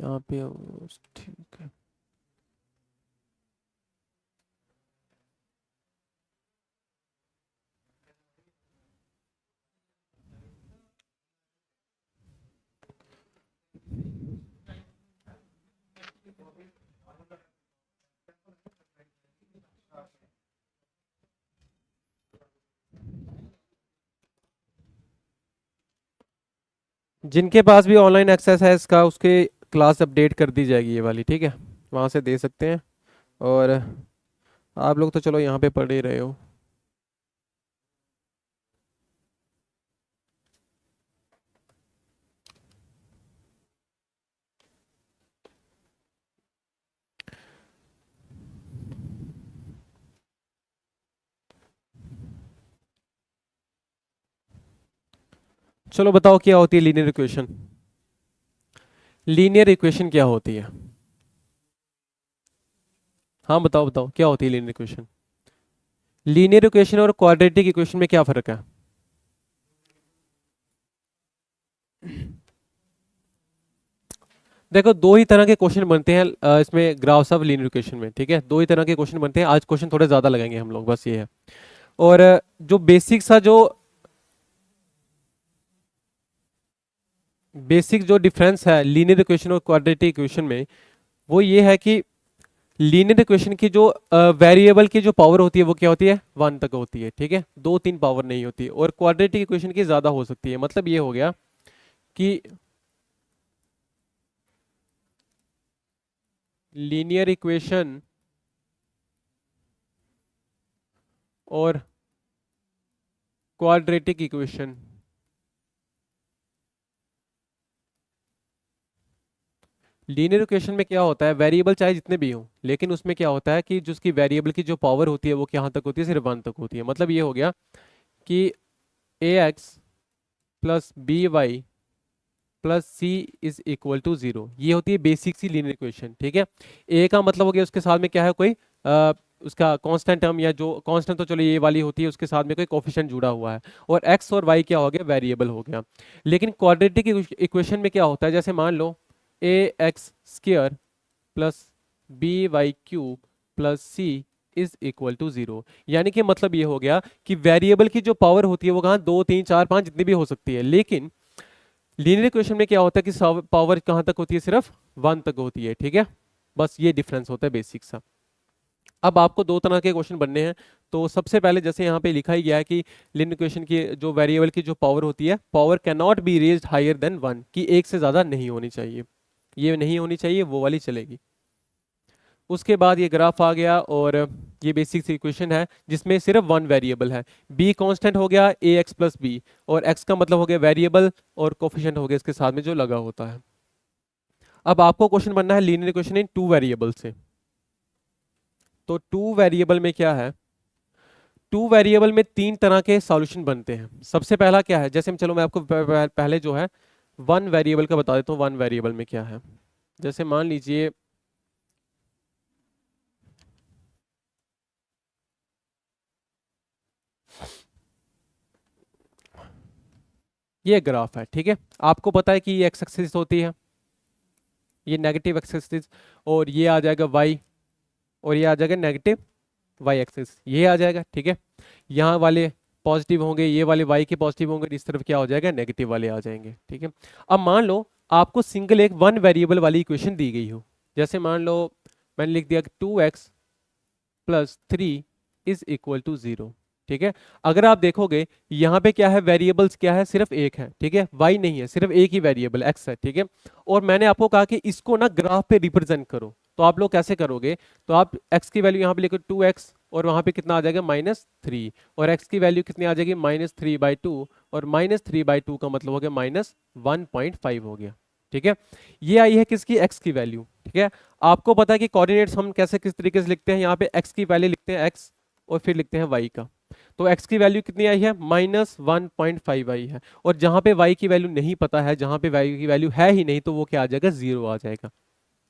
यहाँ पे ठीक है। जिनके पास भी ऑनलाइन एक्सेस है इसका, उसके क्लास अपडेट कर दी जाएगी ये वाली, ठीक है, वहाँ से दे सकते हैं। और आप लोग तो चलो यहाँ पे पढ़ ही रहे हो। चलो बताओ क्या होती है लीनियर इक्वेशन। लीनियर इक्वेशन क्या होती है? हाँ बताओ बताओ क्या होती है लीनियर इक्वेशन। लीनियर इक्वेशन और क्वाड्रेटिक इक्वेशन में क्या फर्क है? देखो दो ही तरह के क्वेश्चन बनते हैं इसमें ग्राफ्स ऑफ लीनियर इक्वेशन में, ठीक है, दो ही तरह के क्वेश्चन बनते हैं। आज क्वेश्चन थोड़े ज्यादा लगाएंगे हम लोग, बस ये है। और जो बेसिक जो डिफरेंस है लीनियर इक्वेशन और क्वाड्रेटिक इक्वेशन में, वो ये है कि लीनियर इक्वेशन की जो वेरिएबल की जो पावर होती है वो क्या होती है, 1 तक होती है, ठीक है, 2 3 पावर नहीं होती। और क्वाड्रेटिक इक्वेशन की ज्यादा हो सकती है। मतलब ये हो गया कि लीनियर इक्वेशन और क्वाड्रेटिक इक्वेशन, लीनियर इक्वेशन में क्या होता है, वेरिएबल चाहे जितने भी हो, लेकिन उसमें क्या होता है कि जो उसकी वेरिएबल की जो पावर होती है वो कहाँ तक होती है, सिर्फ 1 तक होती है। मतलब ये हो गया कि a x plus b y plus c is equal to 0, ये होती है बेसिक सी लीनियर इक्वेशन, ठीक है। ए का मतलब हो गया उसके साथ में क्या है, कोई उसका कांस्टेंट टर्म, या जो कांस्टेंट तो चलो ये वाली होती है, उसके साथ में कोई कोफिशिएंट जुड़ा हुआ है। और एक्स और वाई क्या हो गया, वेरिएबल हो गया। लेकिन क्वाड्रेटिक इक्वेशन में क्या होता है, जैसे मान लो a x square plus b y cube plus c is equal to 0। यानी कि मतलब ये हो गया कि वेरिएबल की जो पावर होती है वो कहाँ, 2 3 4 5 जितनी भी हो सकती है। लेकिन लीनियर इक्वेशन में क्या होता है कि पावर कहाँ तक होती है, सिर्फ 1 तक होती है, ठीक है। बस ये डिफरेंस होता है बेसिक सा। अब आपको दो तरह के क्वेश्चन बनने हैं। तो सबसे पहले जैसे यहाँ पे लिखा ही गया है कि लीनियर इक्वेशन की जो वेरिएबल की जो पावर होती है, power can not be raised higher than 1, कि एक से ज्यादा नहीं होनी चाहिए, ये नहीं होनी चाहिए, वो वाली चलेगी। उसके बाद ये ग्राफ आ गया, और ये बेसिक सी इक्वेशन है जिसमें सिर्फ 1 वेरिएबल है। बी कांस्टेंट हो गया ए एक्स प्लस बी, और एक्स का मतलब हो गया वेरिएबल, और कोफिशिएंट हो गया इसके साथ में जो लगा होता है। अब आपको क्वेश्चन बनना है लीनियर इक्वेशन इन 2 वेरिएबल से। तो 2 वेरिएबल में क्या है, 2 वेरिएबल में 3 तरह के सॉल्यूशन बनते हैं। सबसे पहला क्या है, जैसे चलो मैं आपको पहले जो है 1 वेरिएबल का बता देता हूँ। 1 वेरिएबल में क्या है, जैसे मान लीजिए ये ग्राफ है, ठीक है। आपको पता है कि ये एक्स एक्सिस होती है, ये नेगेटिव एक्सिस, और ये आ जाएगा वाई, और ये आ जाएगा नेगेटिव वाई एक्सिस, ये आ जाएगा, ठीक है। यहाँ वाले पॉजिटिव होंगे, ये वाले वाई के पॉजिटिव होंगे, इस तरफ क्या हो जाएगा, नेगेटिव वाले आ जाएंगे, ठीक है। अब मान लो आपको सिंगल एक 1 वेरिएबल वाली इक्वेशन दी गई हो। जैसे मान लो मैंने लिख दिया कि 2x plus 3 is equal to 0, ठीक है। अगर आप देखोगे यहाँ पे क्या है, वेरिएबल्स क्या है, सिर्फ एक है, ठीक है, y नहीं है, सिर्फ एक ही वेरिएबल x है, ठीक है। और मैंने आपको कहा कि इसको ना ग्राफ पे रिप्रेजेंट करो। तो आप लोग कैसे करोगे, तो आप x की वैल्यू यहाँ पे लिखो 2x, और वहां पे कितना आ जाएगा -3, और x की वैल्यू कितनी आ जाएगी -3/2, और -3/2 का मतलब हो गया -1.5 हो गया, ठीक है। ये आई है किसकी, x की वैल्यू, ठीक है। आपको पता है कि कोऑर्डिनेट्स हम कैसे किस तरीके से लिखते हैं, यहाँ पे x की वैल्यू लिखते हैं x, और फिर लिखते हैं y का। तो x की वैल्यू कितनी आई है, -1.5 आई है। और जहां पे y की वैल्यू नहीं पता है, जहां पे y की वैल्यू है ही नहीं, तो वो क्या आ जाएगा, 0 आ जाएगा।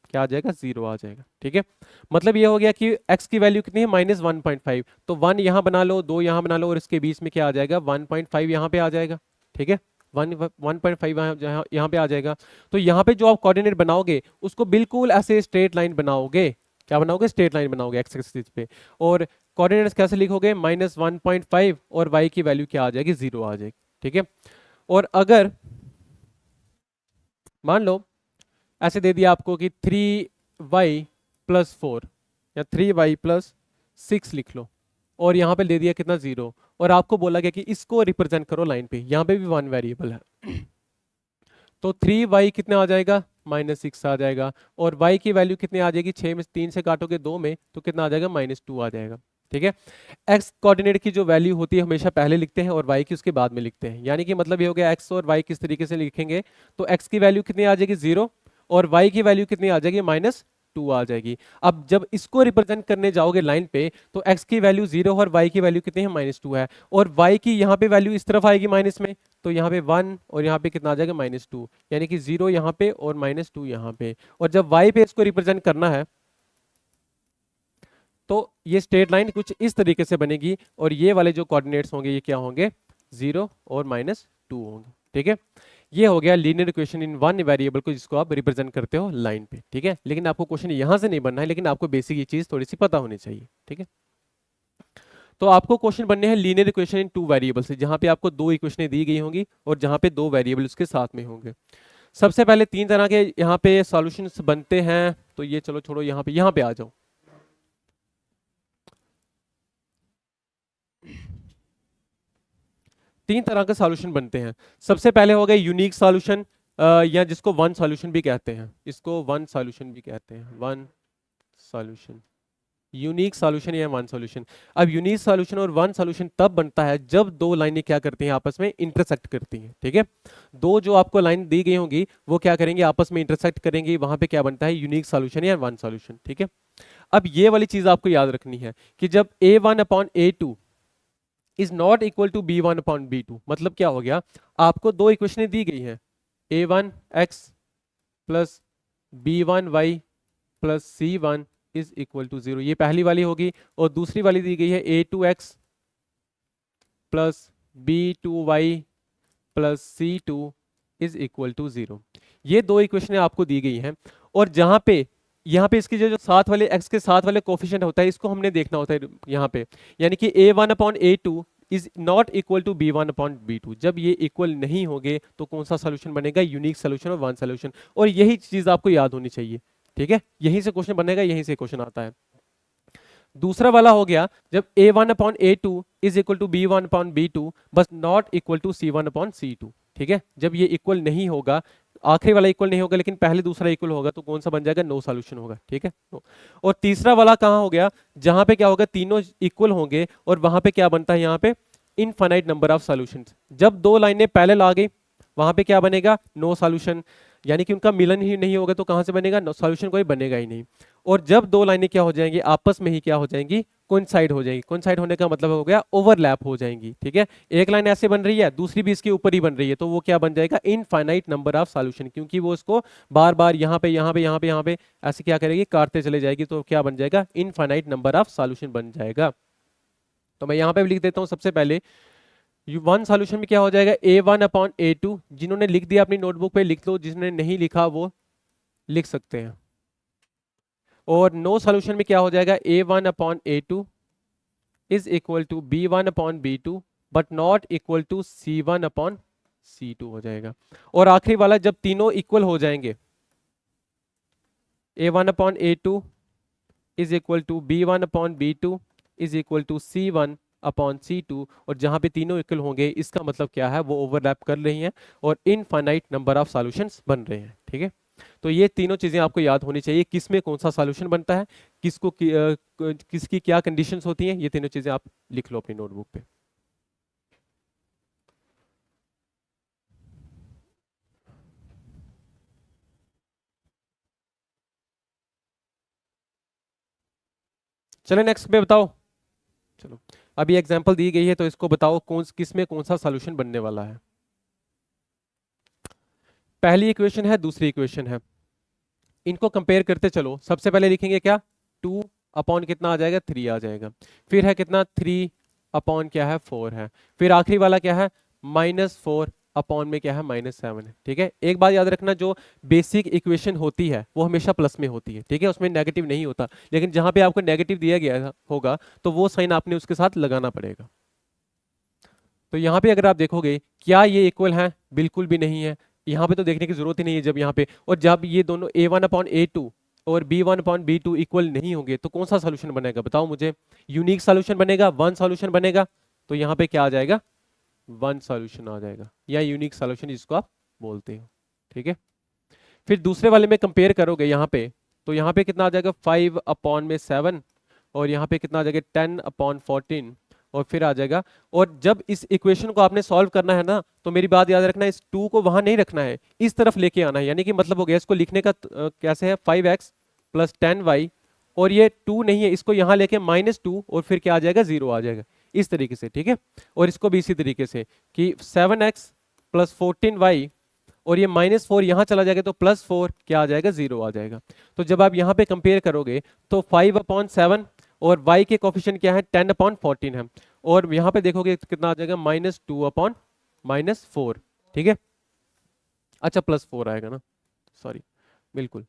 क्या आ जाएगा, 0 आ जाएगा, ठीक है। मतलब ये हो गया कि x की वैल्यू कितनी है, -1.5, तो 1 यहां बना लो, 2 यहां बना लो, और इसके बीच में क्या आ जाएगा, 1.5 यहां पे आ जाएगा, ठीक है। 1.5 यहाँ पे आ जाएगा। तो यहाँ पे जो आप कोऑर्डिनेट बनाओगे उसको बिल्कुल ऐसे स्ट्रेट लाइन बनाओगे। क्या बनाओगे? स्ट्रेट लाइन बनाओगे एक्स एक्सिस पे। और कोऑर्डिनेट्स कैसे लिखोगे? -1.5 और y की वैल्यू क्या आ जाएगी? 0 आ जाएगी। ठीक है। और अगर मान लो ऐसे दे दिया आपको कि 3y+4 या 3y+6 लिख लो, और यहाँ पे दे दिया कितना? 0, और आपको बोला गया कि इसको रिप्रेजेंट करो लाइन पे। यहाँ पे भी वन वेरिएबल है तो 3y कितना आ जाएगा? -6 आ जाएगा। और y की वैल्यू कितनी आ जाएगी? 6 में 3 से काटोगे 2 में तो कितना आ जाएगा? -2 आ जाएगा। ठीक है। x कोऑर्डिनेट की जो वैल्यू होती है हमेशा पहले लिखते हैं और y की उसके बाद में लिखते हैं। यानी कि मतलब ये हो गया x और y किस तरीके से लिखेंगे, तो x की वैल्यू कितनी आ जाएगी? 0, और y की वैल्यू कितनी आ जाएगी? -2 आ जाएगी। अब जब इसको रिप्रेजेंट करने जाओगे लाइन पे तो x की वैल्यू 0 और y की वैल्यू कितनी है? -2 है। और y की यहाँ पे वैल्यू इस तरफ आएगी माइनस में, तो यहाँ पे 1 और यहाँ पे कितना आ जाएगा? -2, यानी कि 0 यहाँ पे और -2 यहाँ पे। और जब y पे इसको रिप्रेजेंट करना है तो ये स्ट्रेट लाइन कुछ इस तरीके से बनेगी, और ये वाले जो कोऑर्डिनेट्स होंगे ये क्या होंगे? 0 और -2 होंगे। ठीक है। ये हो गया linear equation in one variable को जिसको आप रिप्रेजेंट करते हो लाइन पे। ठीक है। लेकिन आपको क्वेश्चन यहां से नहीं बनना है, लेकिन आपको बेसिक ये चीज थोड़ी सी पता होनी चाहिए। ठीक है। तो आपको क्वेश्चन बनने हैं linear equation in two variable से, जहां पे आपको दो इक्वेशनें दी गई होंगी और जहां पे दो वेरिएबल उसके साथ में होंगे। सबसे पहले तीन तरह के यहाँ पे सॉल्यूशंस बनते हैं, तो ये चलो छोड़ो, यहाँ पे आ जाओ। तीन तरह के सॉल्यूशन बनते हैं। सबसे पहले हो गए यूनिक सॉल्यूशन, या जिसको वन सॉल्यूशन भी कहते हैं, इसको वन सॉल्यूशन भी कहते हैं, वन सॉल्यूशन, यूनिक सॉल्यूशन या वन सॉल्यूशन। अब यूनिक सॉल्यूशन और वन सॉल्यूशन तब बनता है जब दो लाइनें क्या करती हैं? आपस में इंटरसेक्ट करती हैं। ठीक है। दो जो आपको लाइन दी गई होंगी वो क्या करेंगे? आपस में इंटरसेक्ट करेंगी, वहां पे क्या बनता है? यूनिक सॉल्यूशन या वन सॉल्यूशन। ठीक है। अब ये वाली चीज आपको याद रखनी है कि जब a1/a2 is not equal to b1/b2, मतलब क्या हो गया? आपको दो इक्वेशनें दी गई हैं, a1x plus b1y plus c1 is equal to 0, ये पहली वाली होगी। और दूसरी वाली दी गई है a2x plus b2y plus c2 is equal to 0। ये दो इक्वेशनें आपको दी गई हैं, और जहां पे यहाँ पे इसकी जो साथ वाले x के साथ वाले कोफिशिएंट होता है इसको हमने देखना होता है यहाँ पे। यानी कि a1/a2 is not equal to b1/b2। जब ये इक्वल नहीं होंगे तो कौन सा सोल्यूशन बनेगा? यूनिक सोल्यूशन और वन सोल्यूशन। और यही चीज आपको याद होनी चाहिए। ठीक है। यहीं से क्वेश्चन बनेगा, यहीं से क्वेश्चन आता है। दूसरा वाला हो गया जब a1/a2 is equal to b1/b2 बस नॉट इक्वल टू c1/c2। ठीक है। जब ये इक्वल नहीं होगा, आखिरी वाला इक्वल नहीं होगा लेकिन पहले दूसरा इक्वल होगा, तो कौन सा बन जाएगा? नो सॉल्यूशन होगा। ठीक है। और तीसरा वाला कहां हो गया? जहां पे क्या होगा? तीनों इक्वल होंगे और वहां पे क्या बनता है? यहाँ पे इनफाइनाइट नंबर ऑफ सॉल्यूशंस। जब दो लाइनें पैरेलल आ गई वहां पे क्या बनेगा? नो सॉल्यूशन, यानी कि उनका मिलन ही नहीं होगा, तो कहां से बनेगा? नो सॉल्यूशन, कोई बनेगा ही नहीं। और जब दो लाइनें क्या हो जाएंगी? आपस में ही क्या हो जाएंगी? कोइंसाइड हो जाएंगी। कोइंसाइड होने का मतलब हो गया ओवरलैप हो जाएंगी। ठीक है। एक लाइन ऐसे बन रही है, दूसरी भी इसके ऊपर ही बन रही है, तो वो क्या बन जाएगा? इनफाइनाइट नंबर ऑफ सॉल्यूशन, क्योंकि वो इसको बार बार यहाँ पे यहाँ पे यहाँ पे यहाँ पे ऐसे क्या करेगी? काटते चले जाएगी, तो क्या बन जाएगा? इनफाइनाइट नंबर ऑफ सॉल्यूशन बन जाएगा। तो मैं यहाँ पे लिख देता हूँ सबसे पहले वन सॉल्यूशन में क्या हो जाएगा? a1/a2। जिन्होंने लिख दिया अपनी नोटबुक पे लिख लो, जिन्होंने नहीं लिखा वो लिख सकते हैं। और नो सॉल्यूशन में क्या हो जाएगा? a1/a2 is equal to b1/b2 but not equal to c1/c2 हो जाएगा। और आखिरी वाला जब तीनों इक्वल हो जाएंगे, a1/a2 is equal to b1/b2 is equal to c1/c2, और जहां पे तीनों इक्वल होंगे इसका मतलब क्या है? वो ओवरलैप कर रही हैं और इनफाइनाइट नंबर ऑफ सॉल्यूशंस बन रहे हैं। ठीक है। तो ये तीनों चीजें आपको याद होनी चाहिए, किस में कौन सा सॉल्यूशन बनता है, किसकी क्या कंडीशंस होती हैं, ये तीनों चीजें आप लिख लो अपनी नोटबुक पे। चलो नेक्स्ट पे बताओ। चलो अभी एग्जांपल दी गई है तो इसको बताओ किस में कौन सा सॉल्यूशन बनने वाला है। पहली इक्वेशन है, दूसरी इक्वेशन है, इनको कंपेयर करते चलो। सबसे पहले लिखेंगे क्या? 2 कितना आ जाएगा? 3 आ जाएगा। फिर है कितना? 3 क्या है? 4 है। फिर आखिरी वाला क्या है? -4 अपॉन में क्या है -7 है। ठीक है, एक बात याद रखना, जो बेसिक इक्वेशन होती है वो हमेशा प्लस में होती है। ठीक है, उसमें नेगेटिव नहीं होता, लेकिन जहां पे आपको नेगेटिव दिया गया होगा तो वो साइन आपने उसके साथ लगाना पड़ेगा। तो यहाँ पे अगर आप देखोगे क्या ये इक्वल है, बिल्कुल भी नहीं है। यहाँ पे तो देखने की जरूरत ही नहीं है। जब यहाँ पे और जब ये दोनों a1/a2 और b1/b2 इक्वल नहीं होंगे तो कौन सा सोल्यूशन बनेगा बताओ मुझे? यूनिक सोल्यूशन बनेगा, वन सोल्यूशन बनेगा। तो यहाँ पे क्या आ जाएगा? वन सॉल्यूशन आ जाएगा, या यूनिक सॉल्यूशन जिसको आप बोलते हो। ठीक है, फिर दूसरे वाले में कंपेयर करोगे यहाँ पे, तो यहाँ पे कितना आ जाएगा? 5/7, और यहाँ पे कितना आ जाएगा? 10/14, और फिर आ जाएगा। और जब इस इक्वेशन को आपने सॉल्व करना है ना, तो मेरी बात याद रखना, इस 2 को वहां नहीं रखना है, इस तरफ लेके आना है। यानी कि मतलब हो गया, इसको लिखने का कैसे है? 5x + 10y, और ये 2 नहीं है, इसको यहाँ लेके -2, और फिर क्या आ जाएगा? 0 आ जाएगा, इस तरीके से। ठीक है, और इसको भी इसी तरीके से कि 7x + 14y, और ये -4 यहाँ चला जाएगा तो +4 क्या आ जाएगा? 0 आ जाएगा। तो जब आप यहाँ पे कंपेयर करोगे तो 5/7 और y के कोफिशिएंट क्या है? 10/14 है, और यहाँ पे देखोगे तो कितना आ जाएगा? -2/-4। ठीक है, अच्छा +4 आएगा ना, सॉरी, बिल्कुल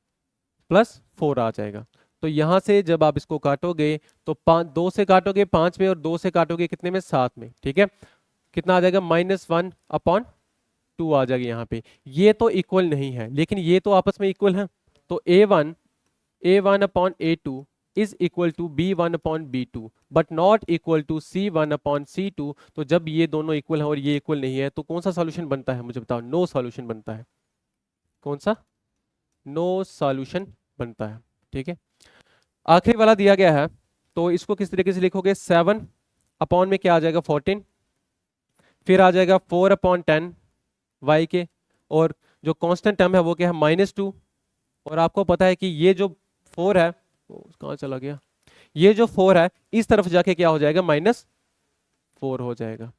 +4 आ जाएगा। तो यहां से जब आप इसको काटोगे तो 2 से काटोगे 5 में, और 2 से काटोगे कितने में? 7 में। ठीक है, कितना आ जाएगा? -1/2 आ जाएगा यहाँ पे। ये तो इक्वल नहीं है, लेकिन ये तो आपस में इक्वल है। तो a1/a2 is equal to b1/b2 but not equal to c1/c2। तो जब ये दोनों इक्वल है और ये इक्वल नहीं है तो कौन सा सॉल्यूशन बनता है? मुझे बताओ। नो सॉल्यूशन बनता है। कौन सा? नो सॉल्यूशन बनता है। ठीक है, आखिरी वाला दिया गया है, तो इसको किस तरीके से लिखोगे? 7 अपॉन में क्या आ जाएगा? 14, फिर आ जाएगा 4/10 y के, और जो कांस्टेंट टर्म है वो क्या है? -2। और आपको पता है कि ये जो 4 है, कहाँ चला गया? ये जो 4 है इस तरफ जाके क्या हो जाएगा? -4 हो जाएगा।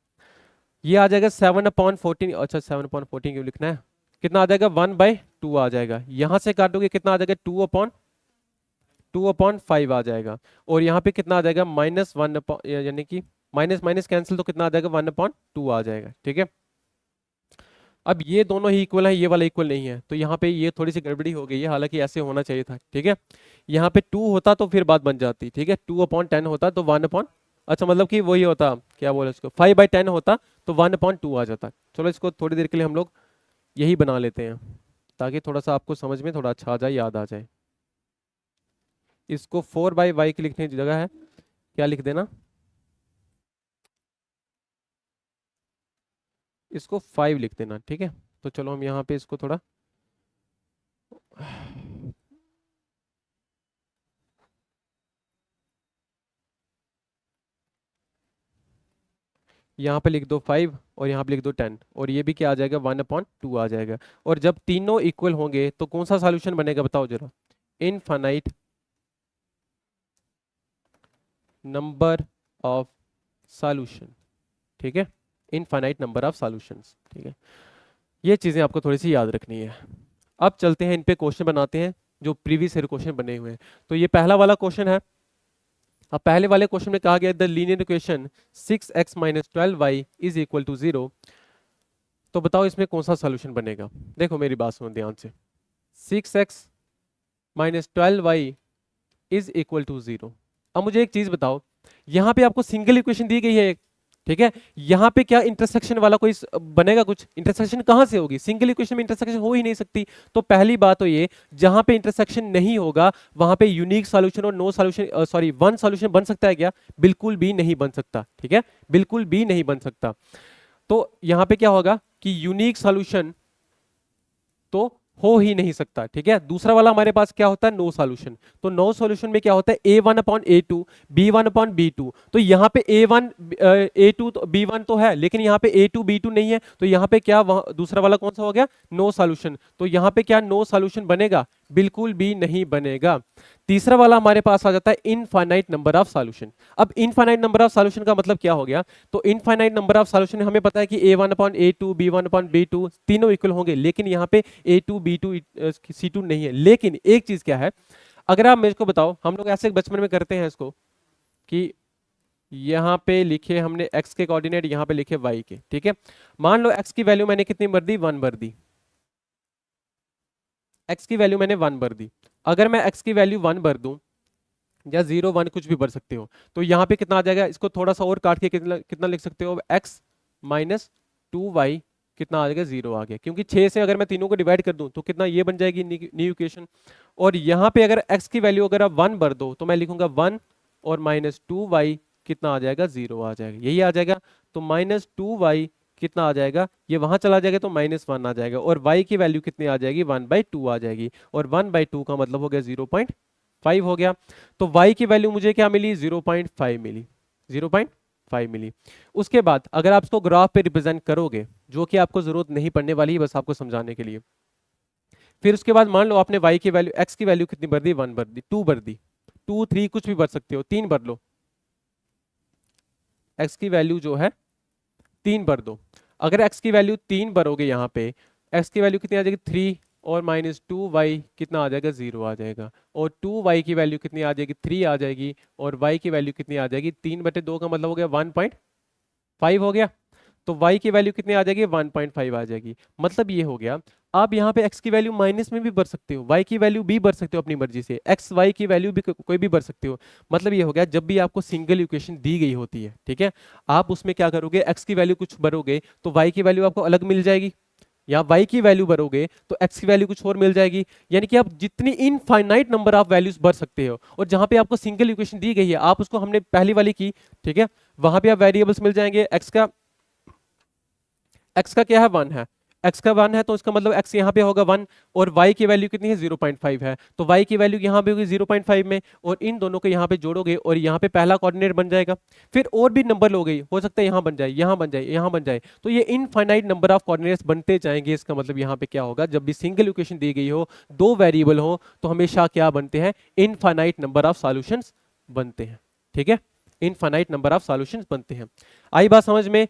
ये आ जाएगा 7/14। अच्छा, 7/14 क्यों लिखना है? कितना आ जाएगा? 1/2 आ जाएगा। यहां से काटोगे कितना आ जाएगा? 2/5 आ जाएगा। और यहाँ पे कितना आ जाएगा? -1, यानी कि माइनस माइनस कैंसिल, तो कितना आ जाएगा? 1/2 आ जाएगा। ठीक है, अब ये दोनों ही इक्वल है, ये वाला इक्वल नहीं है, तो यहाँ पे ये थोड़ी सी गड़बड़ी हो गई है, हालांकि ऐसे होना चाहिए था। ठीक है, यहाँ पे 2 होता तो फिर बात बन जाती। ठीक है, 2/10 होता तो 1/, अच्छा मतलब कि वही होता, क्या बोले इसको, 5/10 होता तो 1/2 आ जाता। चलो इसको थोड़ी देर के लिए हम लोग यही बना लेते हैं, ताकि थोड़ा सा आपको समझ में थोड़ा अच्छा आ जाए, याद आ जाए। इसको 4/y की लिखने की जगह है क्या लिख देना? इसको 5 लिख देना। ठीक है, तो चलो हम यहाँ पे इसको थोड़ा यहाँ पे लिख दो 5, और यहाँ पे लिख दो 10, और ये भी क्या आ जाएगा? 1/2 आ जाएगा। और जब तीनों इक्वल होंगे तो कौन सा सॉल्यूशन बनेगा बताओ जरा? Infinite number of solution. ठीक है, इनफाइनाइट नंबर ऑफ सॉल्यूशंस। ठीक है, ये चीजें आपको थोड़ी सी याद रखनी है। अब चलते हैं इन पे क्वेश्चन बनाते हैं जो प्रीवियस ईयर क्वेश्चन बने हुए हैं। तो ये पहला वाला क्वेश्चन है। अब पहले वाले क्वेश्चन में कहा गया the linear equation 6x - 12y is equal to 0। तो बताओ इसमें कौन सा सॉल्यूशन बनेगा? देखो मेरी बात सुनो ध्यान से। 6x - 12y is equal to 0। अब मुझे एक चीज बताओ, यहां पे आपको सिंगल इक्वेशन दी गई है एक, ठीक है, यहां पे क्या इंटरसेक्शन वाला कोई बनेगा? कुछ इंटरसेक्शन कहां से होगी? सिंगल इक्वेशन में इंटरसेक्शन हो ही नहीं सकती। तो पहली बात तो ये, जहां पे इंटरसेक्शन नहीं होगा वहां पे यूनिक सॉल्यूशन और no solution, sorry, one solution बन सकता है क्या? बिल्कुल भी नहीं बन सकता। ठीक है, बिल्कुल भी नहीं बन सकता। तो यहां पे क्या होगा कि यूनिक सॉल्यूशन तो हो ही नहीं सकता। ठीक है, दूसरा वाला हमारे पास क्या होता है? No solution. तो नो सॉल्यूशन में क्या होता है? a1/a2 b1/b2। तो यहाँ पे a1 a2 तो b1 तो है, लेकिन यहाँ पे a2 b2 नहीं है, तो यहाँ पे क्या दूसरा वाला कौन सा हो गया? No solution. तो यहाँ पे क्या नो सॉल्यूशन बनेगा? बिल्कुल भी नहीं बनेगा। तीसरा वाला हमारे पास आ जाता है इनफाइनाइट नंबर ऑफ सॉल्यूशन। अब इनफाइनाइट नंबर ऑफ सॉल्यूशन का मतलब क्या हो गया? तो इनफाइनाइट नंबर ऑफ सॉल्यूशन हमें पता है कि a1/a2 b1/b2 तीनों इक्वल होंगे, लेकिन यहाँ पे a2 b2 c2 नहीं है। लेकिन एक चीज क्या है, अगर आप मेरे को बताओ, हम लोग ऐसे बचपन में करते हैं इसको कि यहाँ पे लिखे हमने x के कोऑर्डिनेट, यहाँ पे लिखे y के, ठीक है। मान लो x की वैल्यू मैंने कितनी भर दी, 1 भर दी, x की वैल्यू मैंने 1 भर दी। अगर मैं x की वैल्यू 1 भर दूं या 0 1 कुछ भी भर सकते हो, तो यहाँ पे कितना आ जाएगा, इसको थोड़ा सा और काट के कितना कितना लिख सकते हो, x माइनस 2y, कितना आ जाएगा, 0 आ गया। क्योंकि 6 से अगर मैं तीनों को डिवाइड कर दूं तो कितना ये बन जाएगी न्यू इक्वेशन। और यहाँ पे अगर x की वैल्यू अगर आप 1 भर दो तो मैं लिखूंगा 1 और माइनस 2y, कितना आ जाएगा, 0 आ जाएगा, यही आ जाएगा। तो माइनस 2y कितना आ जाएगा, ये वहां चला जाएगा तो -1 आ जाएगा, और y की वैल्यू कितनी आ जाएगी, 1/2 आ जाएगी, और 1/2 का मतलब हो गया 0.5 हो गया। तो y की वैल्यू मुझे क्या मिली, 0.5 मिली, 0.5 मिली। उसके बाद अगर आप इसको ग्राफ पे रिप्रेजेंट करोगे, जो कि आपको जरूरत नहीं पड़ने वाली है, बस आपको समझाने के लिए। फिर उसके बाद मान लो आपने y की वैल्यू, x की वैल्यू कितनी भर दी, 1 भर दी, 2 भर दी, 2 3 कुछ भी भर सकते हो, 3 भर लो, x की वैल्यू जो है 3 भर दो। अगर x की वैल्यू 3 भरोगे, यहाँ पे x की वैल्यू कितनी आ जाएगी, 3, और माइनस 2y कितना आ जाएगा, 0 आ जाएगा, और 2y की वैल्यू कितनी आ जाएगी, 3 आ जाएगी, और y की वैल्यू कितनी आ जाएगी, 3/2 का मतलब हो गया 1.5 हो गया। तो y की वैल्यू कितनी आ जाएगी, 1.5 आ जाएगी। मतलब ये हो गया। आप यहाँ पे x की वैल्यू माइनस में भी भर सकते हो, y की वैल्यू भी भर सकते हो अपनी मर्जी से, x y की वैल्यू भी कोई भी भर सकते हो। मतलब ये हो गया, जब भी आपको सिंगल इक्वेशन दी गई होती है, ठीक है, आप उसमें क्या करोगे, x की वैल्यू कुछ भरोगे तो y की वैल्यू आपको अलग मिल जाएगी, या y की वैल्यू भरोगे तो x की वैल्यू कुछ और मिल जाएगी। यानी कि आप जितनी इनफाइनाइट नंबर ऑफ वैल्यूज भर सकते हो, और जहां पे आपको सिंगल इक्वेशन दी गई है, आप उसको, हमने पहली वाली की, ठीक है, वहां पे आप वेरिएबल्स मिल जाएंगे, x का क्या है, 1 है, x का 1 है, तो इसका मतलब x यहाँ पे होगा 1, और y की वैल्यू कितनी है, 0.5 है, तो y की वैल्यू यहाँ पे होगी 0.5 में, और इन दोनों को यहाँ पे जोड़ोगे और यहाँ पे पहला कोऑर्डिनेट बन जाएगा। फिर और भी नंबर लोगे, हो सकता है यहाँ बन जाए, यहाँ बन जाए, यहाँ बन जाए, तो ये इनफाइनाइट नंबर ऑफ कोऑर्डिनेट्स बनते जाएंगे। इसका मतलब यहाँ पे क्या होगा, जब भी सिंगल इक्वेशन दी गई हो, दो वेरिएबल हो, तो हमेशा क्या बनते हैं, इनफाइनाइट नंबर ऑफ सॉल्यूशंस बनते हैं, ठीक है, इनफाइनाइट नंबर ऑफ सॉल्यूशंस बनते हैं। आई बात समझ में।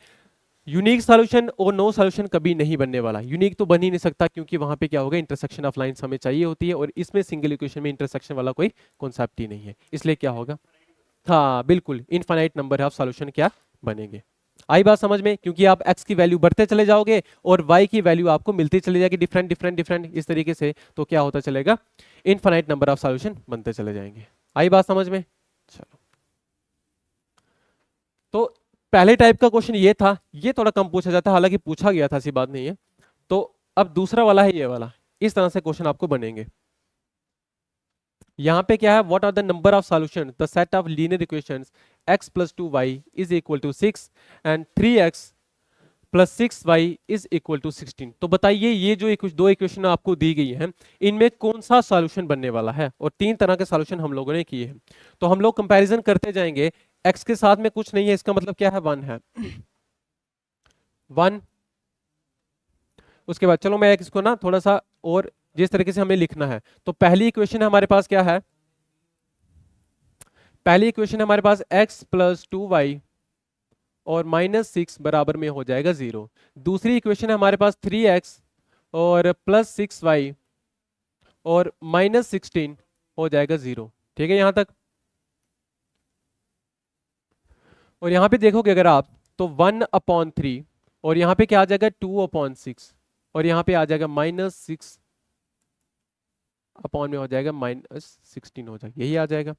यूनिक सॉल्यूशन और नो सॉल्यूशन कभी नहीं बनने वाला, यूनिक तो बन ही नहीं सकता, क्योंकि वहां पे क्या होगा, इंटरसेक्शन ऑफ लाइंस हमें चाहिए होती है, और इसमें सिंगल इक्वेशन में इंटरसेक्शन वाला कोई कॉन्सेप्ट ही नहीं है, इसलिए क्या होगा, हाँ बिल्कुल, इनफाइनाइट नंबर ऑफ सॉल्यूशन क्या बनेंगे। आई बात समझ में, क्योंकि आप x की वैल्यू बढ़ते चले जाओगे और y की वैल्यू आपको मिलती चली जाएगी, डिफरेंट डिफरेंट डिफरेंट इस तरीके से, तो क्या होता चलेगा, इनफाइनाइट नंबर ऑफ सॉल्यूशन बनते चले जाएंगे। आई बात समझ में। चलो, तो पहले टाइप का क्वेश्चन ये था, ये थोड़ा कम पूछा जाता है, हालांकि पूछा गया था, ऐसी बात नहीं है। तो अब दूसरा वाला है ये वाला, इस तरह से क्वेश्चन आपको बनेंगे। यहां पे क्या है, what are the number of solution the set of linear equations x plus 2y is equal to 6 and 3x plus 6y is equal to 16। तो बताइए, ये जो दो इक्वेशन आपको दी गई है, इनमें कौन सा सॉल्यूशन बनने वाला है, और तीन तरह के सॉल्यूशन हम लोगों ने किए हैं। तो हम लोग कंपैरिजन करते जाएंगे, x के साथ में कुछ नहीं है, इसका मतलब क्या है, 1 है, 1। उसके बाद चलो मैं इसको ना थोड़ा सा और जिस तरीके से हमें लिखना है, तो पहली इक्वेशन हमारे पास क्या है, पहली इक्वेशन हमारे पास x प्लस 2y और -6 बराबर में हो जाएगा 0। दूसरी इक्वेशन हमारे पास 3x और प्लस 6y और -16 हो जाएगा 0। ठीक है यहां तक। और यहां पे देखोगे अगर आप, तो 1/3, और यहां पे क्या आ जाएगा, 2/6, और यहां पे आ जाएगा -6 अपॉन में हो जाएगा -16 हो जाएगा, यही आ जाएगा।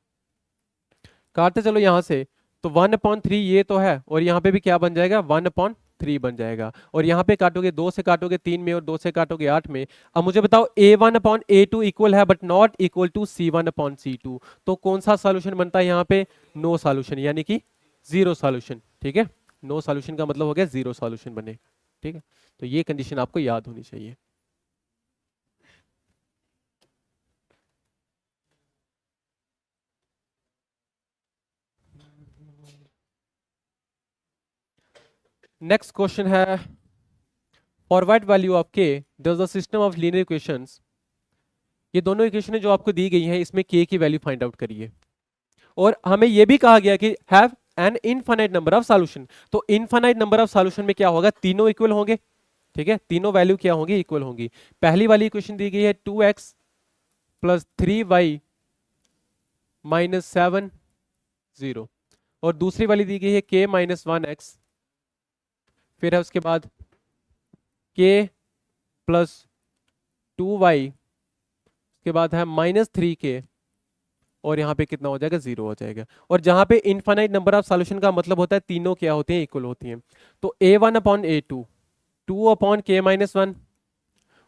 काटते चलो यहां से, तो 1/3 ये तो है, और यहाँ पे भी क्या बन जाएगा, 1/3 बन जाएगा, और यहाँ पे काटोगे, 2 से काटोगे 3 में, और 2 से काटोगे 8 में। अब मुझे बताओ, a1/a2 इक्वल है but not equal to c1/c2, तो कौन सा सॉल्यूशन बनता है यहाँ पे, नो सॉल्यूशन, यानी कि जीरो सॉल्यूशन। ठीक है, नो सॉल्यूशन का मतलब हो गया जीरो सॉल्यूशन बने। ठीक है, तो ये कंडीशन आपको याद होनी चाहिए। नेक्स्ट क्वेश्चन है, for what value of k does the system of linear equations, ये दोनों इक्वेशन जो आपको दी गई हैं, इसमें k की वैल्यू फाइंड आउट करिए। और हमें यह भी कहा गया कि have an infinite number of solution, तो इनफाइनाइट नंबर ऑफ सॉल्यूशन में क्या होगा, तीनों इक्वल होंगे। ठीक है, तीनों वैल्यू क्या होंगी, इक्वल होंगी। पहली वाली इक्वेशन दी गई है 2x प्लस 3y -7 0, और दूसरी वाली दी गई है k माइनस वन एक्स, फिर है उसके बाद k प्लस टू वाई, उसके बाद है -3k, और यहाँ पे कितना हो जाएगा, 0 हो जाएगा। और जहाँ पे इनफाइनाइट नंबर ऑफ सॉल्यूशन का मतलब होता है तीनों क्या होते हैं, इक्वल होती हैं। तो a1 upon a2, 2 upon k minus one,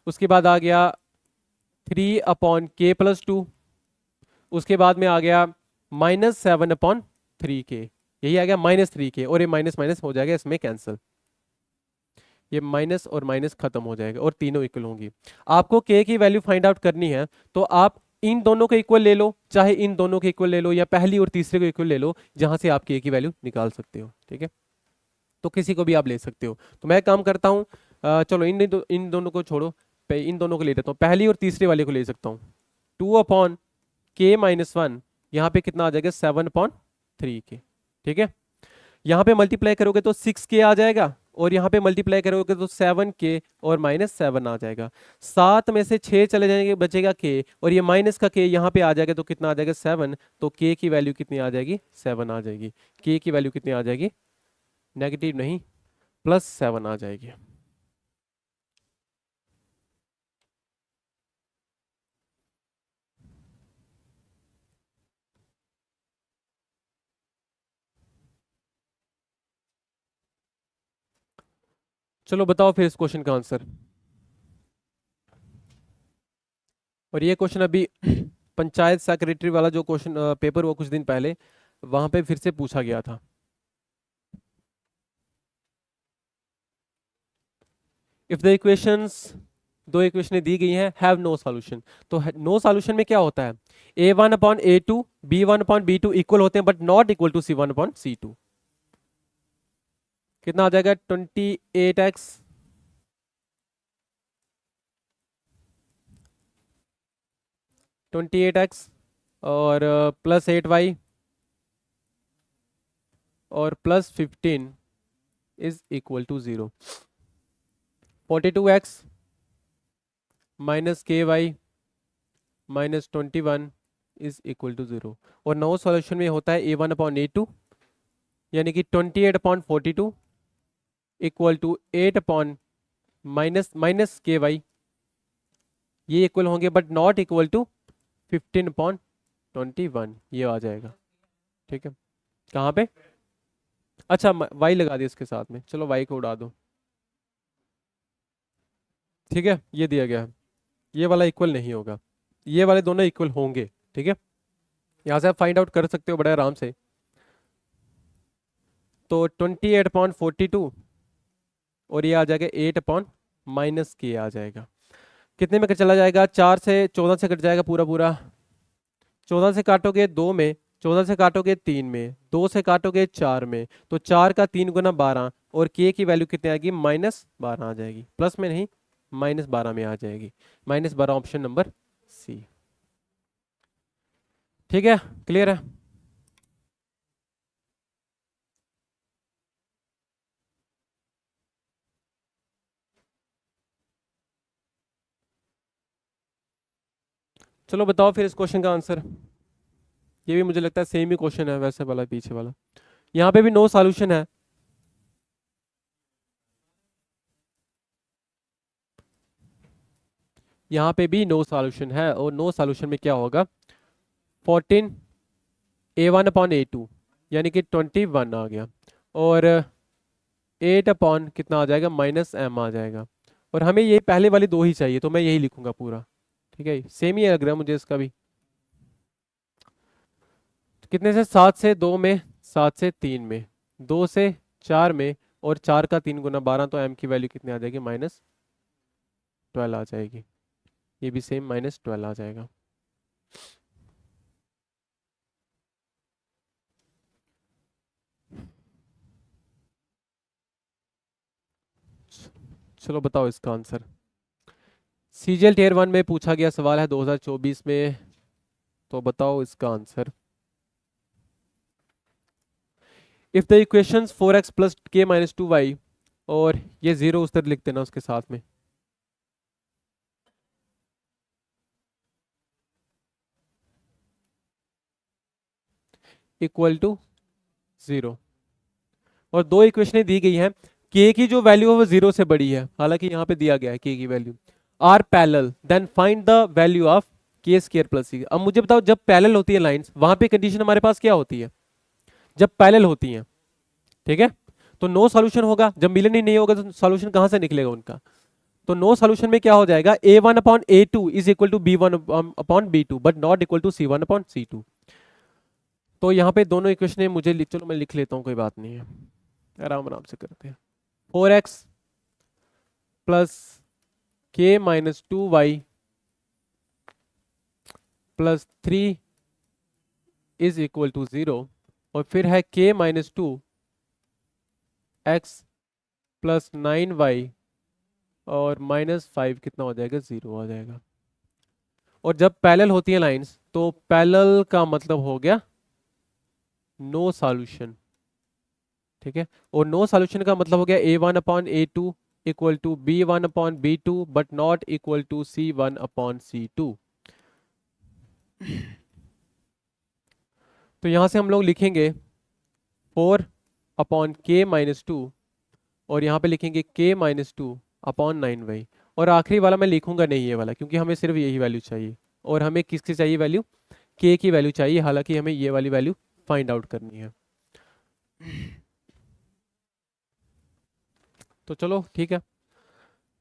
उसके बाद आ गया 3 अपॉन k प्लस टू, उसके बाद में आ गया -7/3k, यही आ गया -3k, और ये माइनस माइनस हो जाएगा इसमें कैंसिल, ये माइनस और माइनस खत्म हो जाएगा और तीनों इक्वल होंगी। आपको k की वैल्यू फाइंड आउट करनी है तो आप इन दोनों को इक्वल ले लो, चाहे इन दोनों के इक्वल ले लो, या पहली और तीसरे को इक्वल ले लो, जहां से आप k की वैल्यू निकाल सकते हो। ठीक है, तो किसी को भी आप ले सकते हो। तो मैं काम करता हूँ, चलो इन दोनों को छोड़ो, इन दोनों को ले लेता हूँ, पहली और तीसरे वाले को ले सकता हूँ। 2 अपॉन k माइनस वन, यहाँ पे कितना आ जाएगा, 7/3k। ठीक है, यहाँ पे मल्टीप्लाई करोगे तो 6k आ जाएगा, और यहाँ पे मल्टीप्लाई करोगे तो 7k और -7 आ जाएगा। 7 में से 6 चले जाएंगे, बचेगा k, और ये माइनस का k यहाँ पे आ जाएगा तो कितना आ जाएगा, 7। तो k की वैल्यू कितनी आ जाएगी, 7 आ जाएगी। k की वैल्यू कितनी आ जाएगी, नेगेटिव नहीं, +7 आ जाएगी। चलो बताओ फिर इस क्वेश्चन का आंसर। और ये क्वेश्चन अभी पंचायत सेक्रेटरी वाला जो क्वेश्चन पेपर हुआ कुछ दिन पहले, वहां पे फिर से पूछा गया था। इफ द इक्वेशंस, दो इक्वेशन दी गई हैं, हैव नो सॉल्यूशन। तो नो सॉल्यूशन में क्या होता है, a1/a2, b1/b2 इक्वल होते हैं but not equal to c1/c2। कितना आ जाएगा, 28x 28x और +8y और +15 is equal to 0। 42x -ky -21 is equal to 0। और नो सॉल्यूशन में होता है a1/a2, यानी कि 28/42 इक्वल टू 8 माइनस के वाई, ये इक्वल होंगे बट नॉट इक्वल टू 15/21, ये आ जाएगा। ठीक है, कहाँ पे, अच्छा वाई लगा दिया इसके साथ में, चलो वाई को उड़ा दो। ठीक है, ये दिया गया है, ये वाला इक्वल नहीं होगा, ये वाले दोनों इक्वल होंगे। ठीक है, यहाँ से आप फाइंड आउट कर सकते हो बड़े आराम से। तो 28/42 और ये आ जाएगा 8/-के आ जाएगा। कितने में चला जाएगा, 4 से 14 से कट जाएगा पूरा पूरा, 14 से काटोगे 2 में, 14 से काटोगे 3 में, 2 से काटोगे 4 में, तो 4 का 3 गुना 12, और के की वैल्यू कितनी आएगी, -12 आ जाएगी, प्लस में नहीं -12 में आ जाएगी। -12 ऑप्शन नंबर सी। ठीक है, क्लियर है। चलो बताओ फिर इस क्वेश्चन का आंसर। ये भी मुझे लगता है सेम ही क्वेश्चन है वैसे वाला पीछे वाला, यहाँ पे भी नो सॉल्यूशन है। यहाँ पे भी नो सॉल्यूशन है, और नो सॉल्यूशन में क्या होगा, 14 a1/a2 यानी कि 21 आ गया, और 8 कितना आ जाएगा, -m आ जाएगा। और हमें ये पहले वाली दो ही चाहिए, तो मैं यही लिखूंगा पूरा। ठीक है, सेम ही लग रहा है मुझे इसका भी। कितने से, 7 से 2 में, 7 से 3 में, 2 से 4 में, और 4 का 3 गुना 12, तो m की वैल्यू कितनी आ जाएगी, -12 आ जाएगी। ये भी सेम -12 आ जाएगा। चलो बताओ इसका आंसर। सीजीएल टियर 1 में पूछा गया सवाल है 2024 में, तो बताओ इसका answer. If the equations 4x plus के माइनस 2y, और ये 0 उस तरह लिख देना उसके साथ में, इक्वल टू 0। और दो इक्वेशनें दी गई हैं, k की जो वैल्यू है वो 0 से बड़ी है, हालांकि यहाँ पे दिया गया है k की value are parallel, then find the value of k square plus c. अब मुझे बताओ, जब पैरेलल होती है लाइंस, वहां पे कंडीशन हमारे पास क्या होती है? जब पैरेलल होती हैं, ठीक है, तो नो सॉल्यूशन होगा। जब मिलन ही नहीं होगा तो सॉल्यूशन कहां से निकलेगा उनका? तो नो सॉल्यूशन में क्या हो जाएगा, a1/a2 is equal to b1/b2 but not equal to c1/c2। तो यहाँ पे दोनों इक्वेशन मुझे चलो मैं लिख लेता हूँ, कोई बात नहीं है, आराम आराम से करते हैं। 4x plus k-2y plus 3 is equal to 0, और फिर है k-2 x प्लस 9y और -5 कितना हो जाएगा, 0 हो जाएगा। और जब पैरेलल होती है लाइंस तो पैरेलल का मतलब हो गया नो सॉल्यूशन, ठीक है। और नो सॉल्यूशन का मतलब हो गया a1/a2 equal to b1/b2 but not equal to c1/c2। तो यहां से हम लोग लिखेंगे 4/k-2 और यहाँ पे लिखेंगे k-2/9y। और आखिरी वाला मैं लिखूंगा नहीं ये वाला, क्योंकि हमें सिर्फ यही वैल्यू चाहिए, और हमें किसकी चाहिए वैल्यू, k की वैल्यू चाहिए, हालांकि हमें ये वाली वैल्यू फाइंड आउट करनी है। तो चलो ठीक है,